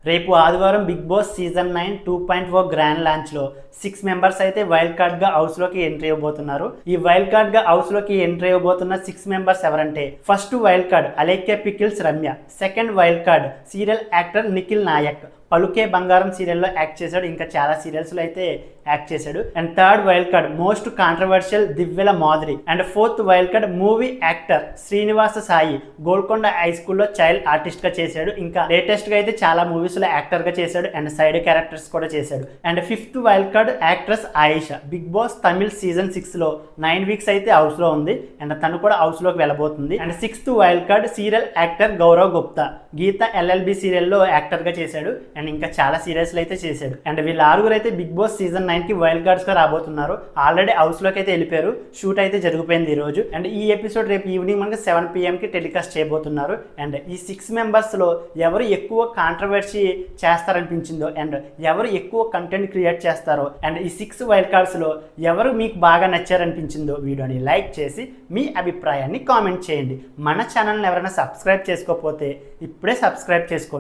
రేపు ఆదివారం big boss season 9 2.4 grand launch లో 6 మెంబర్స్ అయితే వైల్డ్ కార్డ్ గా హౌస్ లోకి ఎంట్రీ ఇవ్వబోతున్నారు. ఈ వైల్డ్ కార్డ్ గా హౌస్ లోకి ఎంట్రీ ఇవ్వబోతున్న 6 మెంబర్స్ ఎవరంటే, first wild card Alekhya pickles Ramya, second wild card serial actor Nikhil Nayak, Paluke Bangaram సీరియల్లో యాక్ట్ చేశాడు, ఇంకా చాలా సీరియల్స్లో అయితే యాక్ట్ చేశాడు. And third wild card most controversial Divvala Madhuri. And fourth wild card movie actor Srinivasa Sai, Golconda high స్కూల్లో చైల్డ్ ఆర్టిస్ట్ గా చేశాడు, ఇంకా లేటెస్ట్ గా అయితే చాలా మూవీస్ లో యాక్టర్ గా చేశాడు అండ్ సైడ్ క్యారెక్టర్స్ కూడా చేశాడు. And fifth wild card actress Ayesha, big boss Tamil season 6 లో 9 వీక్స్ అయితే హౌస్ లో ఉంది అండ్ తను కూడా హౌస్ లోకి వెళ్ళబోతుంది. And sixth wild card serial actor Gaurav Gupta, Geetha LLB సీరియల్లో యాక్టర్ గా చేశాడు అండ్ ఇంకా చాలా సీరియల్స్ అయితే చేశాడు. అండ్ వీళ్ళ ఆరుగురు అయితే బిగ్ బాస్ సీజన్ 9 కి వైల్డ్ కార్డ్స్ గా రాబోతున్నారు. ఆల్రెడీ హౌస్ లోకి అయితే వెళ్ళిపోయారు, షూట్ అయితే జరిగిపోయింది ఈ రోజు. అండ్ ఈ ఎపిసోడ్ రేపు ఈవినింగ్ మనకి 7 PM కి టెలికాస్ట్ చేయబోతున్నారు. అండ్ ఈ 6 మెంబర్స్ లో ఎవరు ఎక్కువ కాంట్రవర్సీ చేస్తారనిపించిందో అండ్ ఎవరు ఎక్కువ కంటెంట్ క్రియేట్ చేస్తారో అండ్ ఈ 6 వైల్డ్ కార్డ్స్ లో ఎవరు మీకు బాగా నచ్చారనిపించిందో వీడియోని లైక్ చేసి మీ అభిప్రాయాన్ని కామెంట్ చేయండి. మన ఛానల్ని ఎవరైనా సబ్స్క్రైబ్ చేసుకోకపోతే ఇప్పుడే సబ్స్క్రైబ్ చేసుకోండి.